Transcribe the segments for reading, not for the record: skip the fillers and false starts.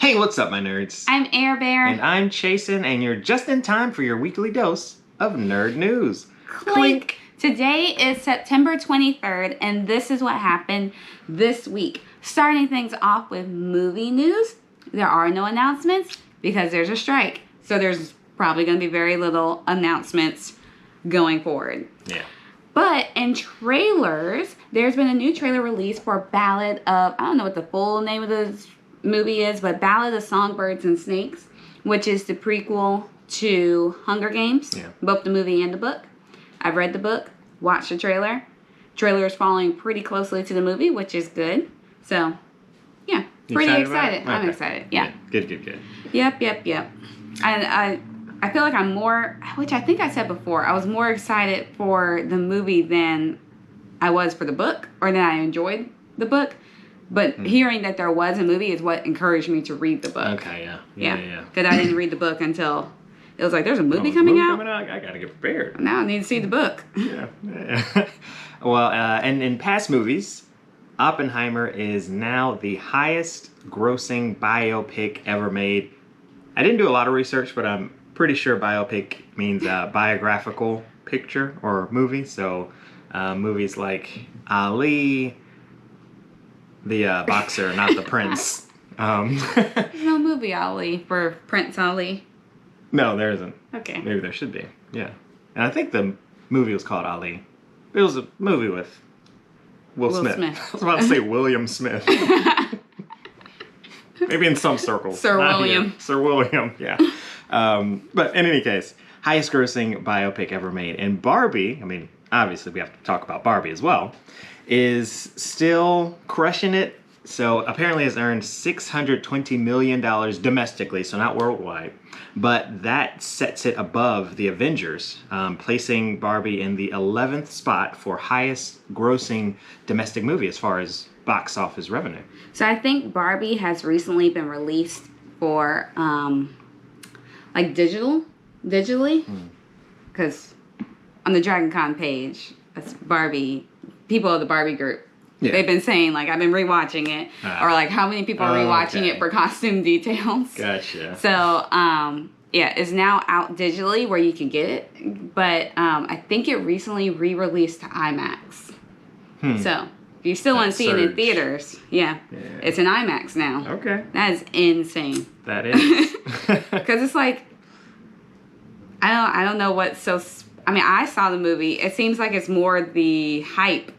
Hey, what's up, my nerds? I'm Air Bear. And I'm Chasen, and you're just in time for your weekly dose of nerd news. Clink. Today is September 23rd, and this is what happened this week. Starting things off with movie news, there are no announcements because there's a strike. So there's probably going to be very little announcements going forward. Yeah. But in trailers, there's been a new trailer released for Ballad of, I don't know what the full name of the movie is, but Ballad of Songbirds and Snakes, which is the prequel to Hunger Games, both the movie and the book. I've read the book, watched the trailer. Trailer is following pretty closely to the movie, which is good. So, yeah, pretty excited. Okay. I'm excited. Yeah. Good. Yep. And I feel like I'm more, which I think I said before, I was more excited for the movie than I was for the book, or than I enjoyed the book. But hearing that there was a movie is what encouraged me to read the book. Okay, yeah. Because I didn't read the book until it was like, there's a movie coming out? I gotta get prepared. Now I need to see the book. Yeah. Well, and in past movies, Oppenheimer is now the highest grossing biopic ever made. I didn't do a lot of research, but I'm pretty sure biopic means biographical picture or movie. So movies like Ali, the boxer, not the prince. There's no movie Ali for Prince Ali. No, there isn't. Okay. Maybe there should be. Yeah. And I think the movie was called Ali. It was a movie with Will Smith. I was about to say William Smith. Maybe in some circles. Sir William. Here. Sir William, yeah. But in any case, highest grossing biopic ever made. And Barbie, I mean, obviously we have to talk about Barbie as well, is still crushing it. So apparently it's earned $620 million domestically, so not worldwide. But that sets it above the Avengers, placing Barbie in the 11th spot for highest grossing domestic movie as far as box office revenue. So I think Barbie has recently been released for like digitally, because on the Dragon Con page, that's Barbie, people of the Barbie group. Yeah. They've been saying, like, I've been rewatching it, or like how many people are rewatching it for costume details. Gotcha. So, yeah, it's now out digitally where you can get it, but I think it recently re-released to IMAX. So, if you still want to see it in theaters, it's in IMAX now. Okay. That is insane. That is. Because it's like, I don't know what's so, I mean, I saw the movie. It seems like it's more the hype.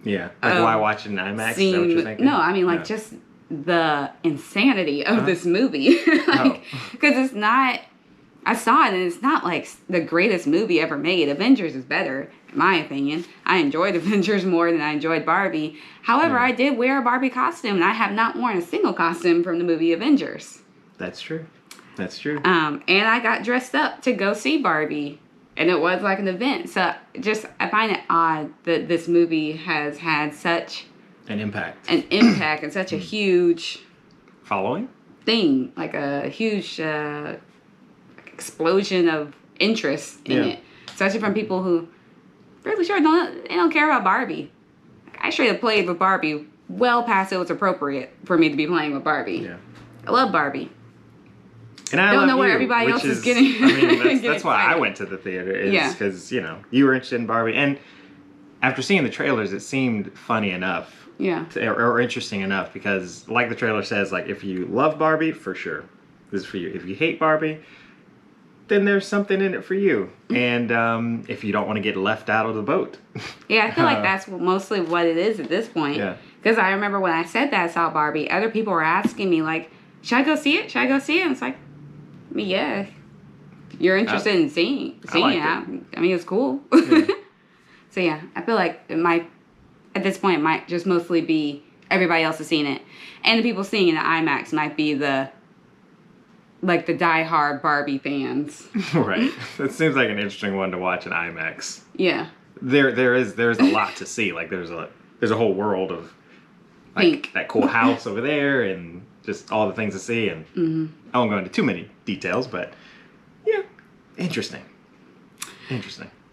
Yeah, like why watch it in IMAX? Is that what you're thinking? No, I mean like just the insanity of this movie. Like, because it's not, I saw it and it's not like the greatest movie ever made. Avengers is better, in my opinion. I enjoyed Avengers more than I enjoyed Barbie. However, I did wear a Barbie costume and I have not worn a single costume from the movie Avengers. That's true. And I got dressed up to go see Barbie. And it was like an event. So I find it odd that this movie has had such an impact and such a huge following thing, like a huge explosion of interest in it, especially from people who really sure don't care about Barbie. I straight up played with Barbie well past it was appropriate for me to be playing with Barbie. Yeah, I love Barbie. And I don't know where everybody else is getting. I mean, that's why I went to the theater. Is because you were interested in Barbie, and after seeing the trailers, it seemed funny enough. Yeah. Or interesting enough, because like the trailer says, like if you love Barbie, for sure, this is for you. If you hate Barbie, then there's something in it for you. And if you don't want to get left out of the boat. Yeah, I feel like that's mostly what it is at this point. Yeah. Because I remember when I said that I saw Barbie, other people were asking me like, should I go see it? And it's like, I mean, yeah, you're interested in seeing it. I mean, it's cool. Yeah. So yeah, I feel like at this point, it might just mostly be everybody else has seen it, and the people seeing it in IMAX might be the diehard Barbie fans. Right. That seems like an interesting one to watch in IMAX. Yeah. There's a lot to see. Like there's a whole world of like that cool house over there and just all the things to see, and I won't go into too many details, but yeah, interesting.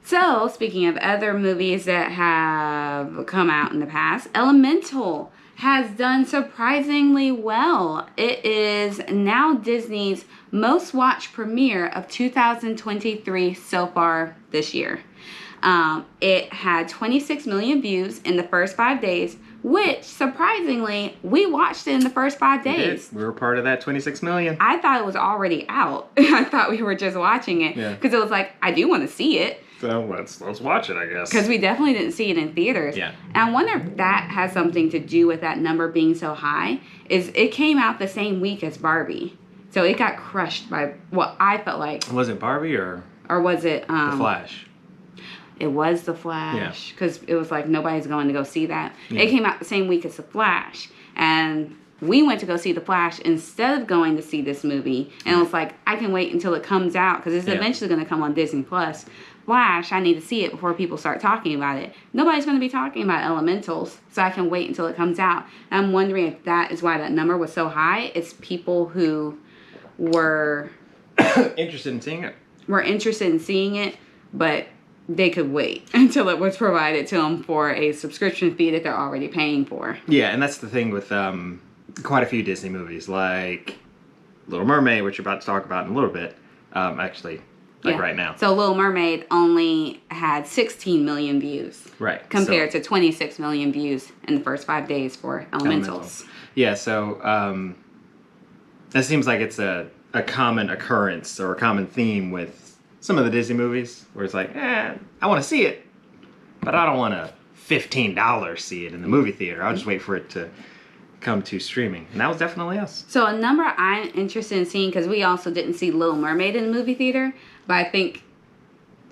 So, speaking of other movies that have come out in the past, Elemental has done surprisingly well. It is now Disney's most watched premiere of 2023 so far this year. It had 26 million views in the first 5 days, which, surprisingly, we watched it in the first 5 days. We were part of that 26 million. I thought it was already out. I thought we were just watching it. Because it was like, I do want to see it. So let's watch it, I guess. Because we definitely didn't see it in theaters. Yeah. And I wonder if that has something to do with that number being so high. Is it came out the same week as Barbie. So it got crushed by what I felt like. Was it Barbie or was it... The Flash? It was The Flash. Because it was like, nobody's going to go see that. Yeah. It came out the same week as The Flash. And we went to go see The Flash instead of going to see this movie. And it was like, I can wait until it comes out. Because it's eventually going to come on Disney+. Flash, I need to see it before people start talking about it. Nobody's going to be talking about Elementals, so I can wait until it comes out. And I'm wondering if that is why that number was so high. It's people who were... interested in seeing it. Were interested in seeing it, but they could wait until it was provided to them for a subscription fee that they're already paying for. Yeah, and that's the thing with quite a few Disney movies, like Little Mermaid, which you're about to talk about in a little bit, actually, right now. So Little Mermaid only had 16 million views. Right. Compared to 26 million views in the first 5 days for Elementals. Yeah, so that seems like it's a common occurrence or a common theme with some of the Disney movies, where it's like, I want to see it, but I don't want to $15 see it in the movie theater. I'll just wait for it to come to streaming. And that was definitely us. So a number I'm interested in seeing, because we also didn't see Little Mermaid in the movie theater, but I think...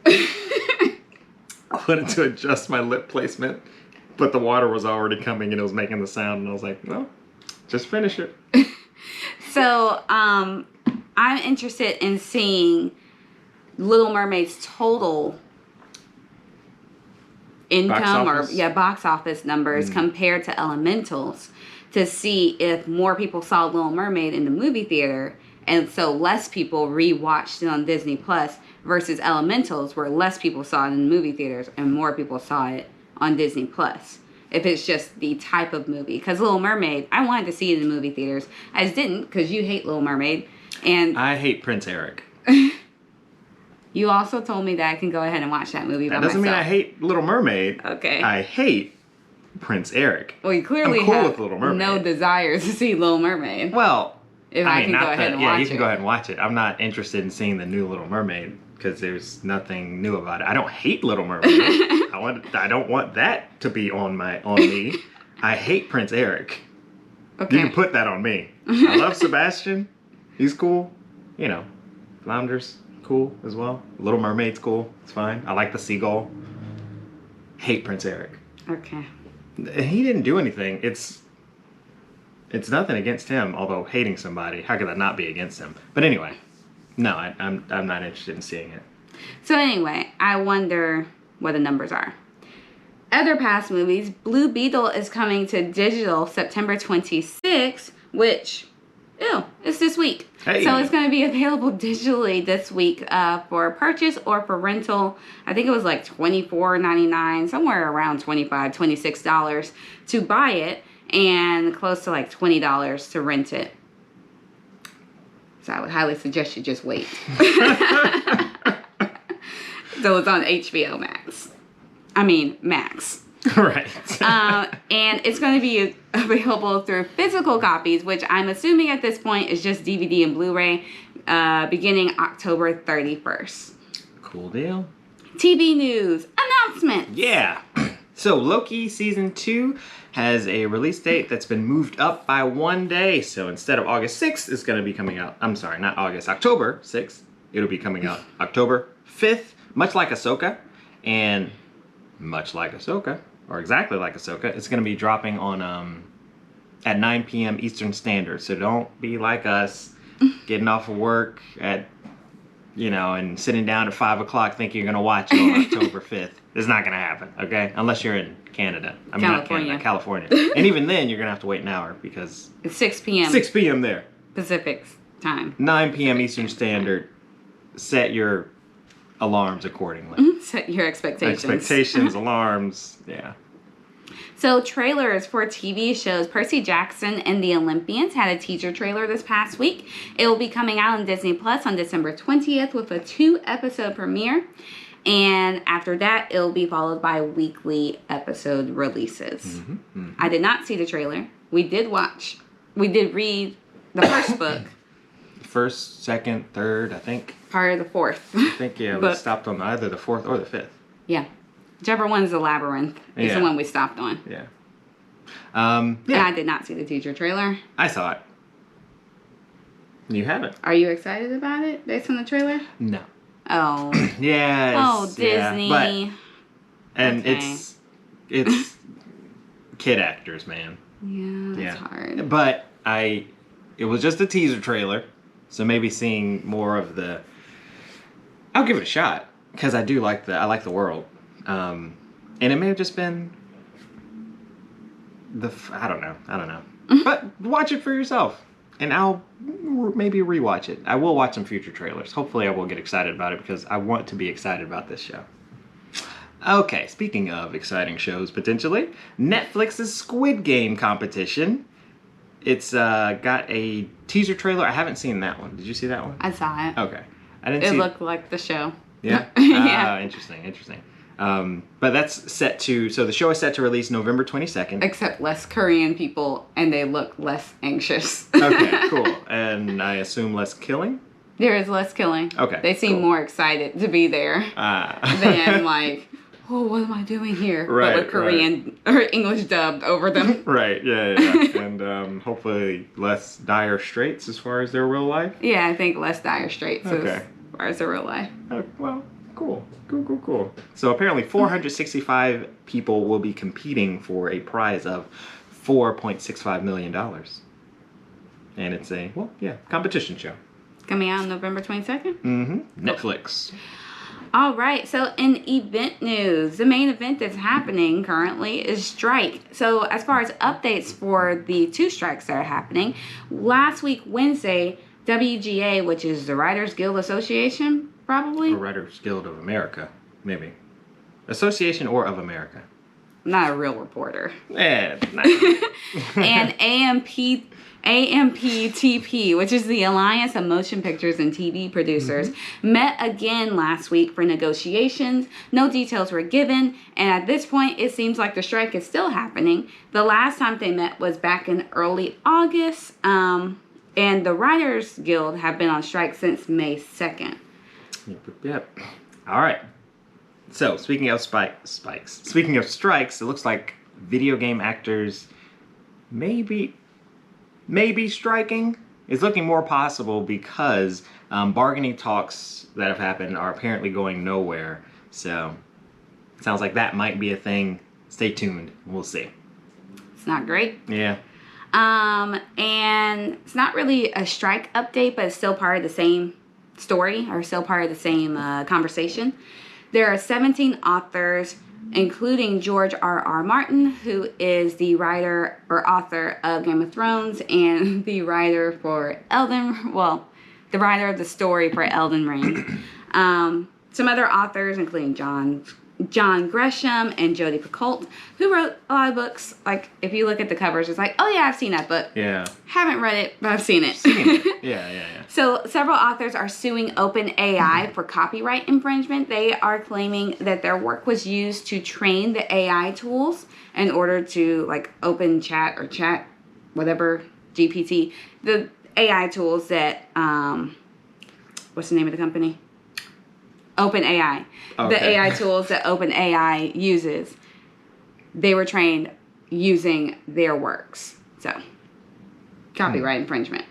I wanted to adjust my lip placement, but the water was already coming and it was making the sound, and I was like, well, just finish it. So I'm interested in seeing Little Mermaid's total income box office numbers compared to Elementals, to see if more people saw Little Mermaid in the movie theater and so less people rewatched it on Disney Plus versus Elementals, where less people saw it in movie theaters and more people saw it on Disney Plus. If it's just the type of movie. Because Little Mermaid, I wanted to see it in the movie theaters. I just didn't, because you hate Little Mermaid. And I hate Prince Eric. You also told me that I can go ahead and watch that movie by myself. That doesn't mean I hate Little Mermaid. Okay. I hate Prince Eric. Well, you clearly I'm cool have with Little Mermaid. No desire to see Little Mermaid. Well, if I can go ahead and watch it. Yeah, you can go ahead and watch it. I'm not interested in seeing the new Little Mermaid because there's nothing new about it. I don't hate Little Mermaid. I don't want that to be on me. I hate Prince Eric. Okay. You can put that on me. I love Sebastian. He's cool. You know, Flounder's cool as well. Little Mermaid's cool. It's fine. I like the seagull. Hate Prince Eric. Okay. He didn't do anything. It's nothing against him, although hating somebody, how could that not be against him? But anyway, no, I'm not interested in seeing it. So anyway, I wonder what the numbers are. Other past movies, Blue Beetle is coming to digital September 26th, which, it's this week. Hey. So it's going to be available digitally this week for purchase or for rental. I think it was like $24.99, somewhere around $25, $26 to buy it, and close to like $20 to rent it. So I would highly suggest you just wait. So it's on HBO Max. Max. Right. And it's going to be available through physical copies, which I'm assuming at this point is just DVD and Blu-ray, beginning October 31st. Cool deal. TV news announcement. Yeah. So Loki Season 2 has a release date that's been moved up by 1 day. So instead of August 6th, it's going to be coming out. I'm sorry, not August. October 6th. It'll be coming out October 5th, much like Ahsoka. And much like Ahsoka, or exactly like Ahsoka, it's going to be dropping on at 9 p.m. Eastern Standard. So don't be like us, getting off of work at, and sitting down at 5 o'clock thinking you're going to watch it on October 5th. It's not going to happen, okay? Unless you're in Canada. Not Canada, California. And even then, you're going to have to wait an hour because... It's 6 p.m. 6 p.m. there. Pacific time. 9 p.m. Eastern Standard. Set your alarms accordingly. Set your expectations. Expectations, alarms, yeah. So trailers for TV shows. Percy Jackson and the Olympians had a teaser trailer this past week. It will be coming out on Disney Plus on December 20th with a 2-episode premiere. And after that, it'll be followed by weekly episode releases. Mm-hmm, mm-hmm. I did not see the trailer. We did read the first book. First, second, third, I think. Part of the fourth. I think, yeah, we stopped on either the fourth or the fifth. Yeah. Whichever one's the labyrinth is the one we stopped on. Yeah. And I did not see the teaser trailer. I saw it. You haven't. Are you excited about it based on the trailer? No. Oh. Yeah. Oh, Disney. Yeah, and okay. it's kid actors, man. Yeah, that's hard. But it was just a teaser trailer, so maybe seeing more of the. I'll give it a shot because I like the world, and it may have just been I don't know, but watch it for yourself, and I'll maybe rewatch it. I will watch some future trailers. Hopefully, I will get excited about it because I want to be excited about this show. Okay, speaking of exciting shows potentially, Netflix's Squid Game competition. It's got a teaser trailer. I haven't seen that one. Did you see that one? I saw it. Okay. I didn't see it. Looked like the show. Yeah? Yeah. Interesting. But that's set to, so the show is set to release November 22nd. Except less Korean people, and they look less anxious. Okay, cool. And I assume less killing? There is less killing. Okay, They seem more excited to be there than like, oh, what am I doing here? Right, but with Korean or English dubbed over them. Right, yeah. And hopefully less dire straits as far as their real life? Yeah, I think less dire straits as far as their real life. Well, cool. So apparently 465 people will be competing for a prize of $4.65 million. And it's a, competition show. Coming out on November 22nd? Mm-hmm. Netflix. All right, so in event news, the main event that's happening currently is strike. So as far as updates for the 2 strikes that are happening, last week, Wednesday, WGA, which is the Writers Guild Association, probably? Or Writers Guild of America, maybe. Association or of America. Not a real reporter. Not. And AMPTP, which is the Alliance of Motion Pictures and TV Producers, met again last week for negotiations. No details were given, and at this point, it seems like the strike is still happening. The last time they met was back in early August, and the Writers Guild have been on strike since May 2nd. Yep. All right. So, speaking of speaking of strikes, it looks like video game actors maybe striking. It's looking more possible because bargaining talks that have happened are apparently going nowhere. So, it sounds like that might be a thing. Stay tuned. We'll see. It's not great. Yeah. And it's not really a strike update, but it's still part of the same story or still part of the same conversation. There are 17 authors, including George R.R. Martin, who is the writer or author of Game of Thrones and the writer for the writer of the story for Elden Ring. Some other authors, including John Gresham and Jodi Picoult, who wrote a lot of books. Like, if you look at the covers, it's like, oh yeah, I've seen that book. Yeah. Haven't read it, but I've seen it. Yeah. So several authors are suing OpenAI for copyright infringement. They are claiming that their work was used to train the AI tools in order to, like, open chat or chat, whatever, GPT. The AI tools that, what's the name of the company? OpenAI. Okay. The AI tools that OpenAI uses, they were trained using their works. So, copyright infringement.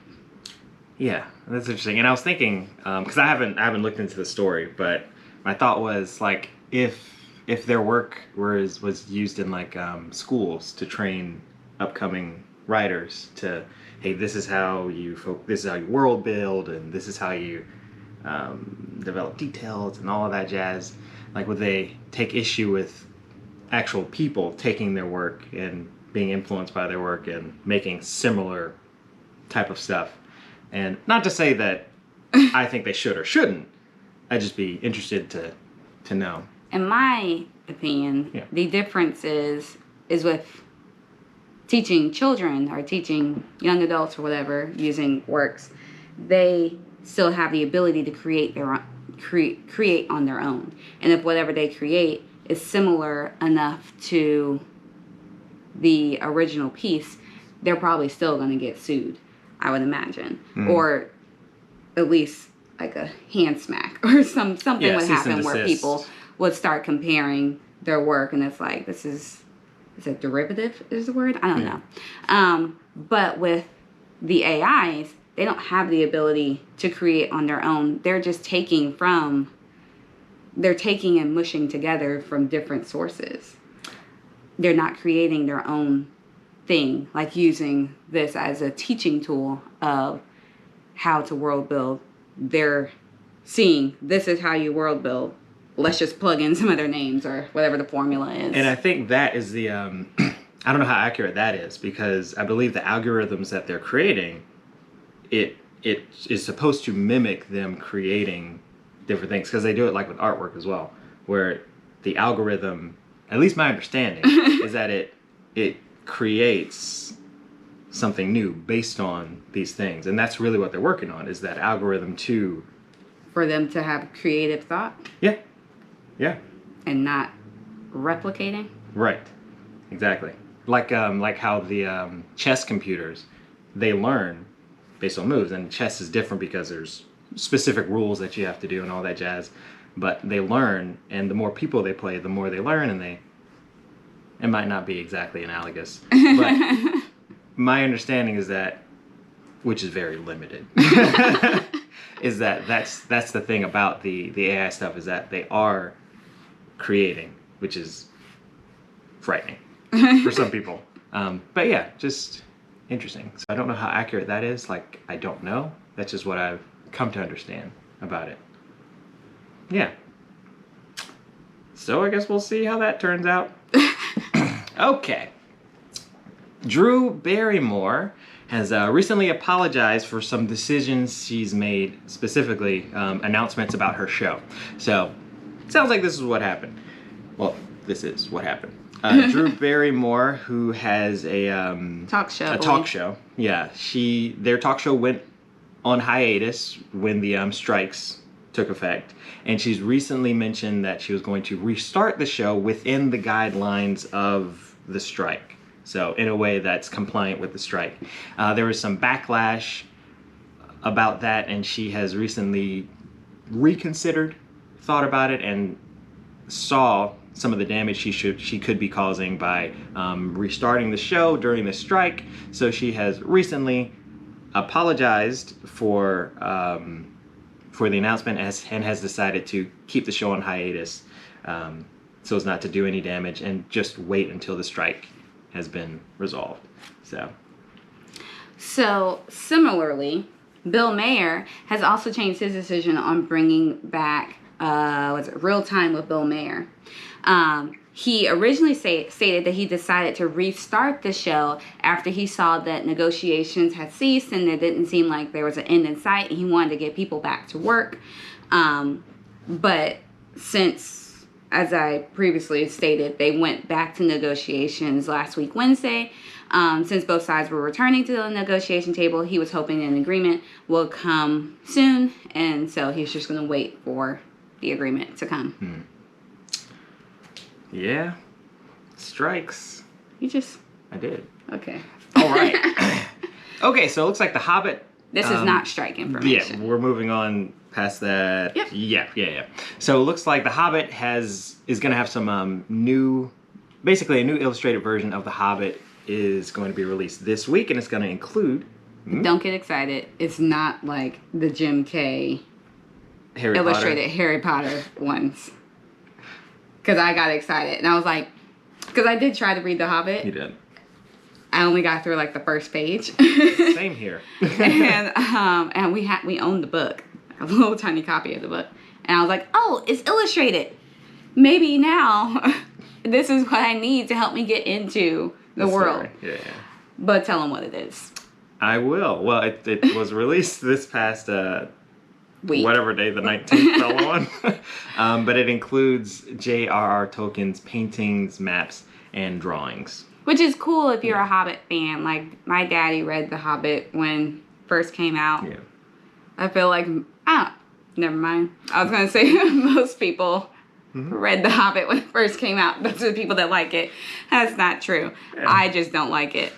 Yeah, that's interesting. And I was thinking, because I haven't looked into the story, but my thought was, like, if their work was used in, like, schools to train upcoming writers to, hey, this is how you world build, and this is how you develop details and all of that jazz. Like, would they take issue with actual people taking their work and being influenced by their work and making similar type of stuff? And not to say that I think they should or shouldn't, I'd just be interested to know. In my opinion, Yeah. the difference is with teaching children or teaching young adults or whatever using works. They still have the ability to create create on their own, and if whatever they create is similar enough to the original piece, they're probably still going to get sued, I would imagine, or at least like a hand smack or something would happen where people would start comparing their work, and it's like, this is it derivative is the word? I don't know. But with the AIs, they don't have the ability to create on their own. They're just taking and mushing together from different sources. They're not creating their own thing, like using this as a teaching tool of how to world build. They're seeing, this is how you world build. Let's just plug in some of their names or whatever the formula is. And I think that is the, I don't know how accurate that is, because I believe the algorithms that they're creating, it is supposed to mimic them creating different things, because they do it like with artwork as well, where the algorithm, at least my understanding, is that it creates something new based on these things. And that's really what they're working on, is that algorithm for them to have creative thought. Yeah. Yeah. And not replicating. Right. Exactly. Like how the chess computers, they learn based on moves, and chess is different because there's specific rules that you have to do and all that jazz. But they learn, and the more people they play, the more they learn, and it might not be exactly analogous, but my understanding is that, which is very limited, is that's the thing about the AI stuff, is that they are creating, which is frightening for some people. But yeah, just interesting. So I don't know how accurate that is. Like, I don't know. That's just what I've come to understand about it. Yeah. So I guess we'll see how that turns out. Okay. Drew Barrymore has recently apologized for some decisions she's made, specifically announcements about her show. So, sounds like this is what happened. Well, this is what happened. Drew Barrymore, who has a talk show. A talk show. Yeah, their talk show went on hiatus when the strikes took effect, and she's recently mentioned that she was going to restart the show within the guidelines of the strike. So in a way that's compliant with the strike. There was some backlash about that, and she has recently reconsidered, thought about it, and saw some of the damage she could be causing by restarting the show during the strike. So she has recently apologized for the announcement and has decided to keep the show on hiatus, so as not to do any damage and just wait until the strike has been resolved. So similarly, Bill Maher has also changed his decision on bringing back Real Time with Bill Maher. He originally stated that he decided to restart the show after he saw that negotiations had ceased and it didn't seem like there was an end in sight, and he wanted to get people back to work. But since, as I previously stated, they went back to negotiations last week, Wednesday, since both sides were returning to the negotiation table, he was hoping an agreement will come soon, and so he's just going to wait for the agreement to come. Yeah. Strikes. I did. Okay. All right. Okay, so it looks like The Hobbit. This is not strike information. Yeah, we're moving on past that. Yep. Yeah. So it looks like The Hobbit is going to have some basically a new illustrated version of The Hobbit is going to be released this week, and it's going to include... Don't get excited. It's not like the Jim K. illustrated Harry Potter ones. Because I got excited. And I was like... Because I did try to read The Hobbit. You did. I only got through like the first page. Same here. and we owned the book. A little tiny copy of the book. And I was like, oh, it's illustrated. Maybe now this is what I need to help me get into the world. Yeah. But tell them what it is. I will. Well, it was released this past week. Whatever day the 19th fell on. But it includes J.R.R. Tolkien's paintings, maps, and drawings. Which is cool if you're a Hobbit fan. Like, my daddy read The Hobbit when it first came out. Yeah. I feel like, never mind. I was going to say most people read The Hobbit when it first came out. Those are the people that like it. That's not true. Yeah. I just don't like it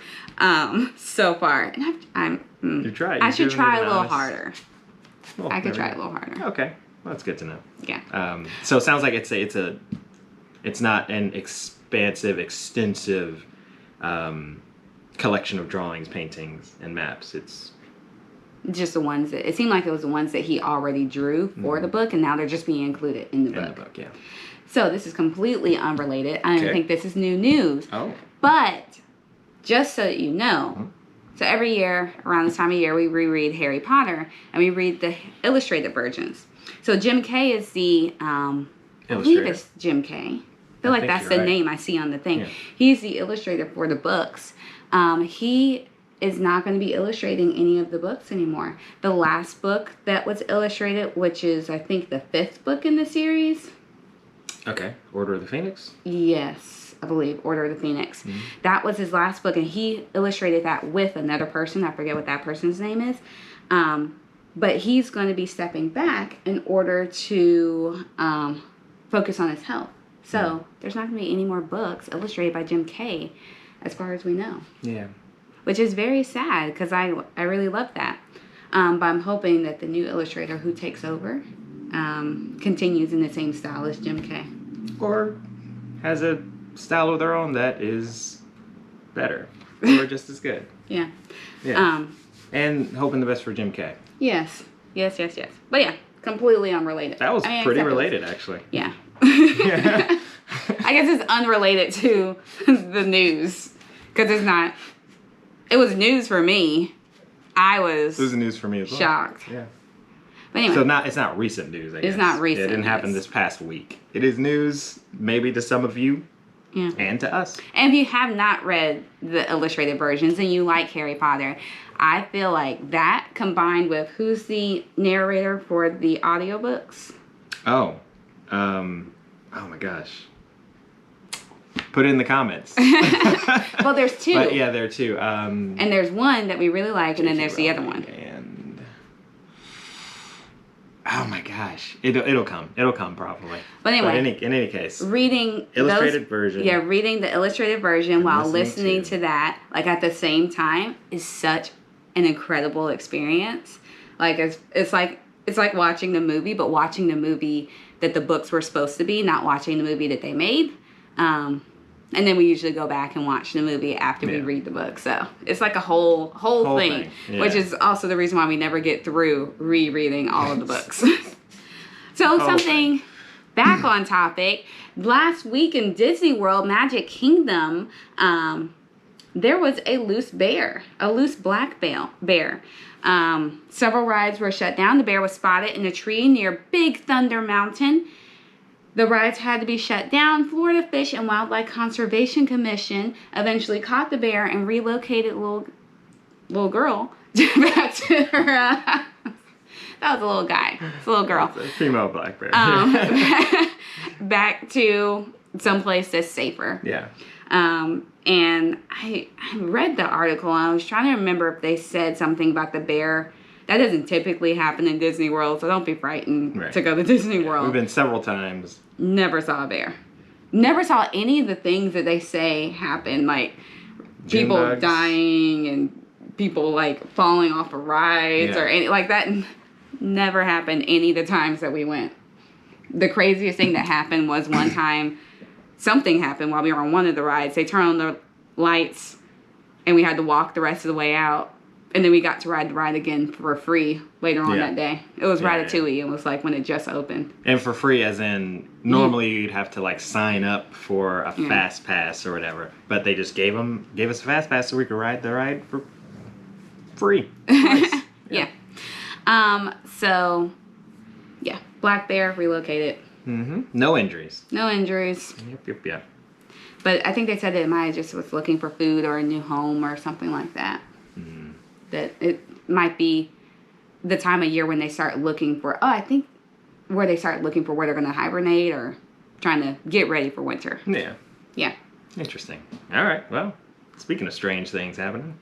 so far. And You tried. I should try a little harder. Well, I could try a little harder. Okay. Well, that's good to know. Yeah. So it sounds like it's not an extensive collection of drawings, paintings, and maps. It's just the ones that it seemed like it was the ones that he already drew for the book, and now they're just being included in the book. In the book, yeah. So this is completely unrelated. I don't think this is new news. Oh. But just so that you know, so every year around this time of year we reread Harry Potter and we read the illustrated versions. So Jim Kay is the I believe it's Jim Kay. I feel like that's the name I see on the thing. Yeah. He's the illustrator for the books. He is not going to be illustrating any of the books anymore. The last book that was illustrated, which is I think the 5th book in the series. Okay. Order of the Phoenix? Yes, I believe Order of the Phoenix. Mm-hmm. That was his last book, and he illustrated that with another person. I forget what that person's name is. But he's going to be stepping back in order to focus on his health. So there's not going to be any more books illustrated by Jim Kay, as far as we know. Yeah. Which is very sad, because I really love that. But I'm hoping that the new illustrator who takes over continues in the same style as Jim Kay. Or has a style of their own that is better. Or just as good. Yeah. Yeah. And hoping the best for Jim Kay. Yes. But yeah, completely unrelated. That was pretty related, actually. Yeah. I guess it's unrelated to the news. Because it's not... It was news for me. It was news for me as well. Shocked. Yeah. But anyway. So it's not recent news, I guess. It's not recent. It didn't happen this past week. It is news maybe to some of you and to us. And if you have not read the illustrated versions and you like Harry Potter, I feel like that combined with who's the narrator for the audiobooks? Oh my gosh. Put it in the comments. Well, there's 2. But yeah, there are 2. And there's one that we really like, and then there's the other one. And oh my gosh, it'll come probably. But anyway, in any case, reading illustrated version. Yeah, reading the illustrated version while listening to that, like at the same time, is such an incredible experience. Like it's like watching the movie, but watching the movie that the books were supposed to be, not watching the movie that they made. And then we usually go back and watch the movie after we read the book. So it's like a whole thing. Yeah. Which is also the reason why we never get through rereading all of the books. So something back on topic. Last week in Disney World Magic Kingdom, there was a loose black bear. Several rides were shut down. The bear was spotted in a tree near Big Thunder Mountain. The rides had to be shut down. Florida Fish and Wildlife Conservation Commission eventually caught the bear and relocated little girl back to her. That was a little guy. It's a little girl. It's a female black bear. Back to someplace that's safer. Yeah. And I read the article and I was trying to remember if they said something about the bear. That doesn't typically happen in Disney World, so don't be frightened to go to Disney World. We've been several times. Never saw a bear. Never saw any of the things that they say happen, like people dying and people like falling off of rides or any like that. Never happened any of the times that we went. The craziest thing that happened was one time something happened while we were on one of the rides. They turned on the lights and we had to walk the rest of the way out. And then we got to ride the ride again for free later on that day. It was Ratatouille. It was like when it just opened. And for free as in, normally you'd have to like sign up for a fast pass or whatever. But they just gave us a fast pass so we could ride the ride for free. Nice. So, black bear relocated. Mm-hmm. No injuries. Yep. But I think they said that Maya just was looking for food or a new home or something like that. That it might be the time of year when they start looking for. Oh, I think where they start looking for where they're going to hibernate or trying to get ready for winter. Yeah. Yeah. Interesting. All right. Well, speaking of strange things happening.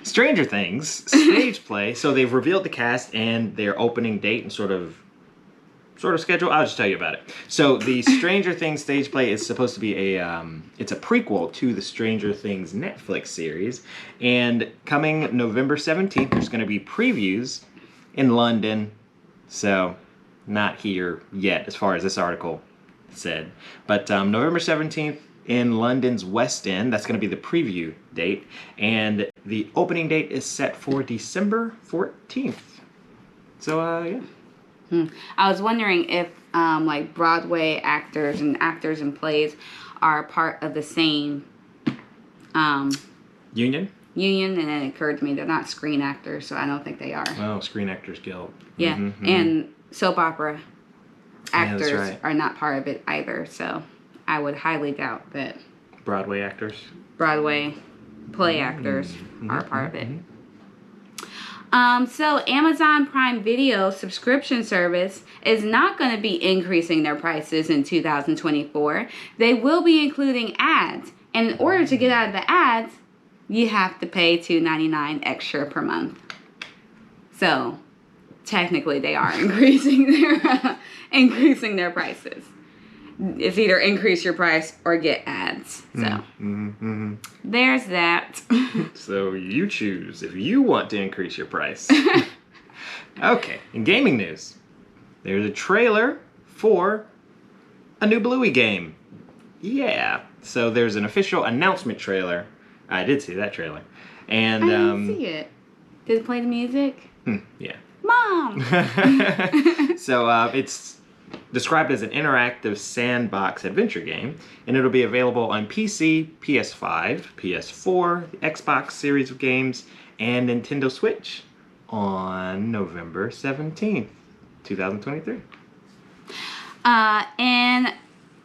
Stranger Things stage play. So they've revealed the cast and their opening date and sort of schedule. I'll just tell you about it. So the Stranger Things stage play is supposed to be it's a prequel to the Stranger Things Netflix series, and coming November 17th, there's going to be previews in London. So not here yet, as far as this article said, but November 17th. In London's West End. That's going to be the preview date. And the opening date is set for December 14th. So, yeah. I was wondering if like Broadway actors and actors in plays are part of the same Union? Union, and then it occurred to me they're not screen actors, so I don't think they are. Oh, Screen Actors Guild. Yeah, and soap opera actors right. are not part of it either, so I would highly doubt that Broadway actors. Broadway play actors are part of it. So Amazon Prime Video subscription service is not going to be increasing their prices in 2024. They will be including ads. And in order to get out of the ads, you have to pay $2.99 extra per month. So technically they are increasing their prices. It's either increase your price or get ads. So there's that. So you choose if you want to increase your price. Okay, in gaming news, there's a trailer for a new Bluey game. Yeah, so there's an official announcement trailer. I did see that trailer. And I didn't see it. Did it play the music? Yeah. Mom! So it's described as an interactive sandbox adventure game, and it'll be available on PC, PS5, PS4, the Xbox series of games, and Nintendo Switch on November 17th, 2023. And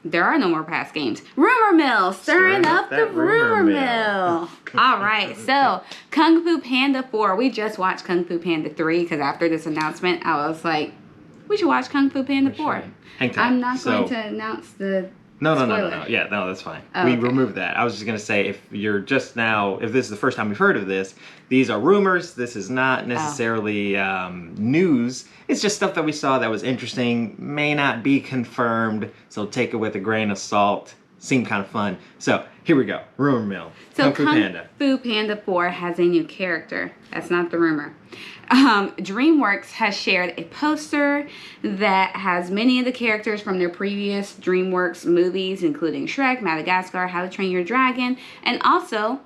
there are no more past games. Rumor Mill, stirring up the rumor mill. All right, so Kung Fu Panda 4. We just watched Kung Fu Panda 3 because after this announcement, I was like, we should watch Kung Fu Panda 4. Hang tight. I'm not going to announce the No. spoiler. Yeah, no, that's fine. Oh, we okay. removed that. I was just going to say, if this is the first time you've heard of this, these are rumors. This is not necessarily news. It's just stuff that we saw that was interesting, may not be confirmed, so take it with a grain of salt. Seemed kind of fun. So, here we go. Rumor mill. So Kung Fu Panda. Fu Panda 4 has a new character. That's not the rumor. DreamWorks has shared a poster that has many of the characters from their previous DreamWorks movies, including Shrek, Madagascar, How to Train Your Dragon, and also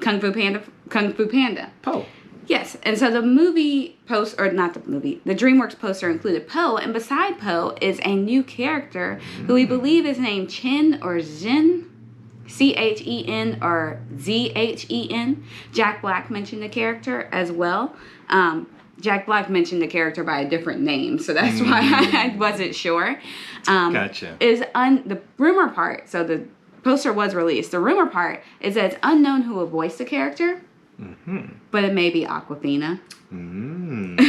Kung Fu Panda. Po. Yes, and so the movie post, or not the movie, the DreamWorks poster included Poe, and beside Poe is a new character who we believe is named Chen or Zhen, Chen or Zhen. Jack Black mentioned the character as well. Jack Black mentioned the character by a different name, so that's why I wasn't sure. Gotcha. The rumor part, so the poster was released. The rumor part is that it's unknown who will voice the character. But it may be Awkwafina. And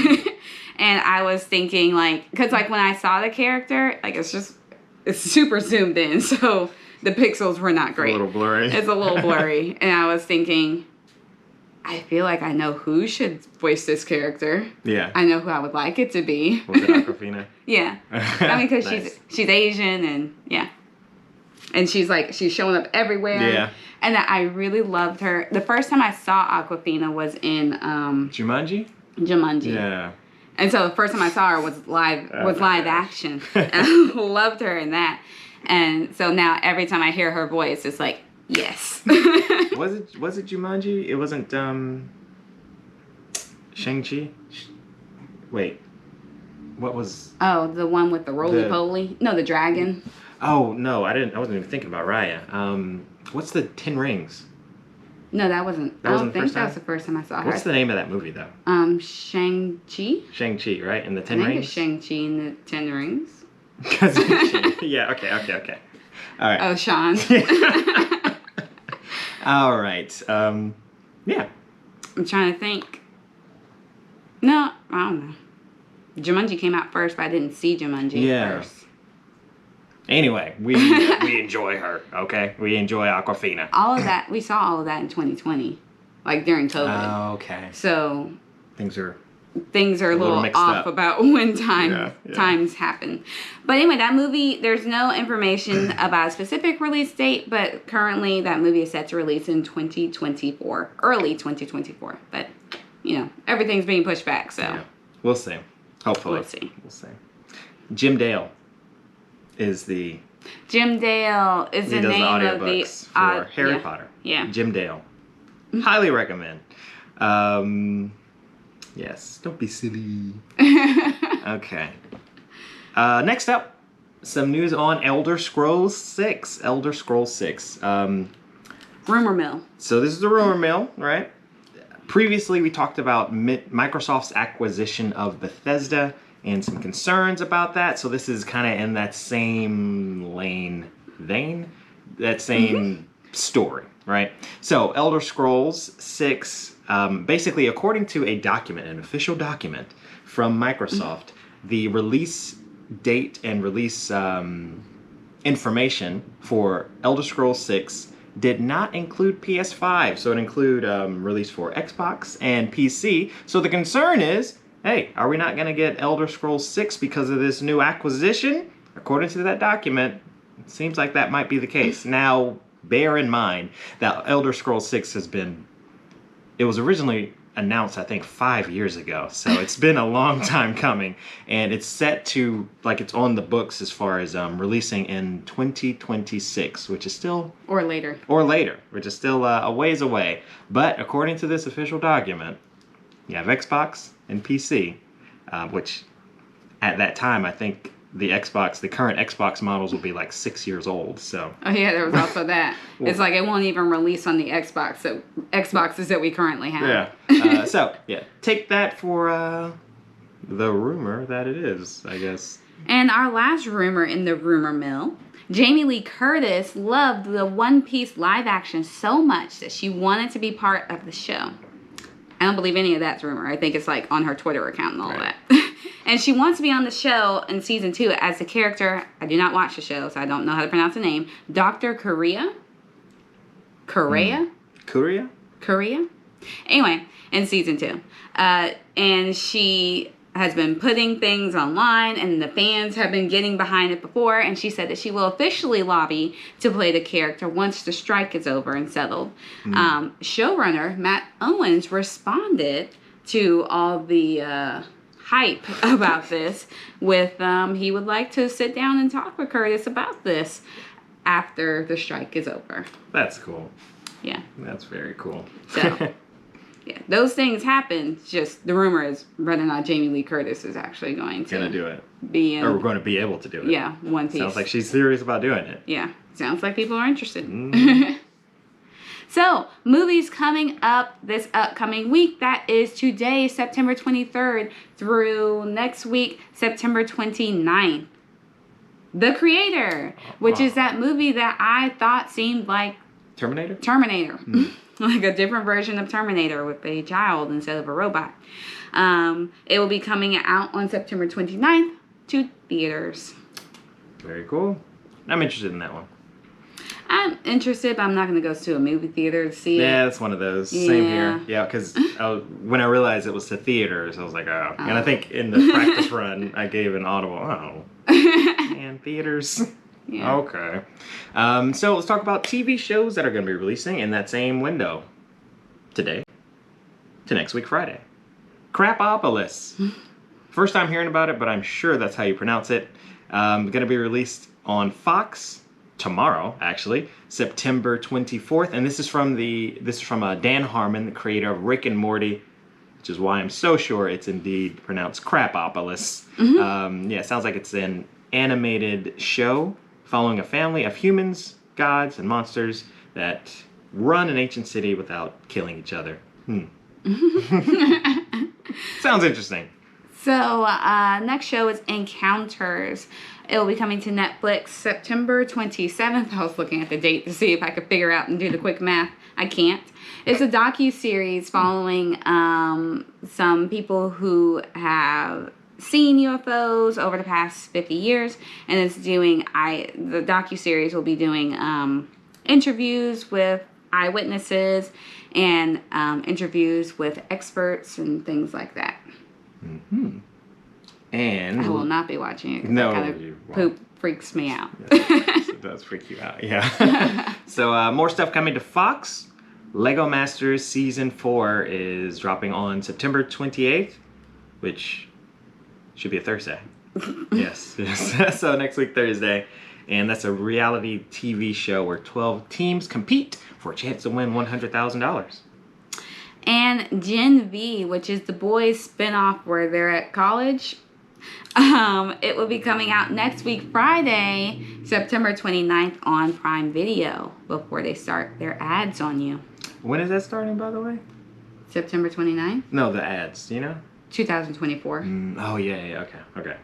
I was thinking, because when I saw the character, it's super zoomed in, so the pixels were not great. A little blurry. It's a little blurry. And I was thinking, I feel like I know who should voice this character. Yeah. I know who I would like it to be. Was it Awkwafina? Yeah. Because Nice. she's Asian, and yeah. And she's showing up everywhere. Yeah. And I really loved her. The first time I saw Awkwafina was in Jumanji? Jumanji. Yeah. And so the first time I saw her was live action. And I loved her in that. And so now every time I hear her voice, it's like, yes. Was it Jumanji? It wasn't Shang-Chi? Wait. What was... Oh, the one with the roly-poly? No, the dragon. Oh, no, I wasn't even thinking about Raya. What's the 10 Rings? No, that wasn't. I don't think that was the first time I saw her. What's the name of that movie, though? Shang-Chi? Shang-Chi, right? And the 10 I think Rings? it's Shang-Chi and the 10 Rings. Yeah, okay. All right. Oh, Sean. All right. Yeah. I'm trying to think. No, I don't know. Jumanji came out first, but I didn't see Jumanji first. Anyway, we enjoy her, okay? We enjoy Aquafina. All of that, we saw all of that in 2020, like during COVID. Okay. So Things are a little off about when times happen. But anyway, that movie, there's no information about a specific release date, but currently that movie is set to release in 2024, early 2024. But, everything's being pushed back, so. Yeah. We'll see. Hopefully. We'll see. Jim Dale is the... Jim Dale is the name of the... for Harry Potter. Yeah. Jim Dale. Highly recommend. Yes. Don't be silly. Okay. Next up, some news on Elder Scrolls 6. Elder Scrolls 6. Rumor mill. So this is the rumor mill, right? Previously, we talked about Microsoft's acquisition of Bethesda and some concerns about that. So this is kind of in that same vein, that same story, right? So Elder Scrolls 6, basically, according to a document, an official document from Microsoft, the release date and release information for Elder Scrolls 6 did not include PS5. So it include release for Xbox and PC. So the concern is, hey, are we not going to get Elder Scrolls 6 because of this new acquisition? According to that document, it seems like that might be the case. Now, bear in mind that Elder Scrolls 6 it was originally announced, I think, 5 years ago. So it's been a long time coming. And it's set to, it's on the books as far as releasing in 2026, which is still... Or later, which is still a ways away. But according to this official document, you have Xbox and PC, which at that time, I think the current Xbox models will be 6 years old. So. Oh yeah, there was also that. It's it won't even release on the Xboxes that we currently have. Yeah. Take that for the rumor that it is, I guess. And our last rumor in the rumor mill, Jamie Lee Curtis loved the One Piece live action so much that she wanted to be part of the show. I don't believe any of that's rumor. I think it's on her Twitter account and all that. And she wants to be on the show in season 2 as the character, I do not watch the show, so I don't know how to pronounce the name, Dr. Korea? Anyway, in season 2. And she has been putting things online, and the fans have been getting behind it before, and she said that she will officially lobby to play the character once the strike is over and settled. Showrunner Matt Owens responded to all the hype about this with he would like to sit down and talk with Curtis about this after the strike is over. That's cool. Yeah. That's very cool. So, yeah, those things happen. Just the rumor is whether or not Jamie Lee Curtis is actually going to do it. Or we're going to be able to do it. Yeah, One Piece. Sounds like she's serious about doing it. Yeah, sounds like people are interested. So, movies coming up this upcoming week. That is today, September 23rd, through next week, September 29th. The Creator, which is that movie that I thought seemed like... Terminator? Like a different version of Terminator with a child instead of a robot. It will be coming out on September 29th to theaters. Very cool. I'm interested in that one. I'm interested, but I'm not going to go to a movie theater to see it. Yeah, it's one of those. Yeah. Same here. Yeah, because when I realized it was to theaters, I was like, oh. And I think in the practice run, I gave an audible, and theaters. Yeah. Okay. So let's talk about TV shows that are going to be releasing in that same window. Today to next week, Friday. Crapopolis. First time hearing about it, but I'm sure that's how you pronounce it. Going to be released on Fox tomorrow, actually, September 24th. And this is from Dan Harmon, the creator of Rick and Morty, which is why I'm so sure it's indeed pronounced Crapopolis. Yeah, it sounds like it's an animated show following a family of humans, gods, and monsters that run an ancient city without killing each other. Sounds interesting. So, next show is Encounters. It will be coming to Netflix September 27th. I was looking at the date to see if I could figure out and do the quick math. I can't. It's a docu-series following some people who have seen UFOs over the past 50 years, and it's doing the docu-series will be doing interviews with eyewitnesses and interviews with experts and things like that. Mm-hmm. And I will not be watching it. No, that kind of poop freaks me out. Yes, it does freak you out, yeah. So more stuff coming to Fox. Lego Masters Season 4 is dropping on September 28th, which should be a Thursday. Yes. So next week, Thursday. And that's a reality TV show where 12 teams compete for a chance to win $100,000. And Gen V, which is the boys spinoff where they're at college, it will be coming out next week, Friday, September 29th on Prime Video before they start their ads on you. When is that starting, by the way? September 29th? No, the ads, do you know? 2024. Oh, yeah, okay.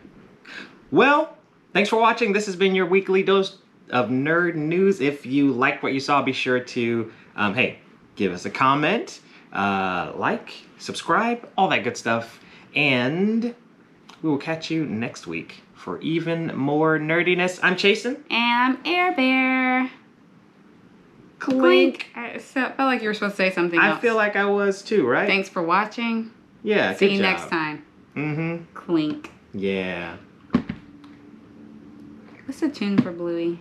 Well, thanks for watching. This has been your weekly dose of nerd news. If you liked what you saw, be sure to, give us a comment, like, subscribe, all that good stuff. And we will catch you next week for even more nerdiness. I'm Chasen. And I'm Air Bear. Clink. I felt like you were supposed to say something else. I feel like I was too, right? Thanks for watching. Yeah, See good you job. next time. Mm-hmm. Clink. Yeah. What's the tune for Bluey?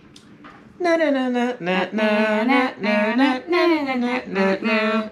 Na na na na na na na na na na na na na.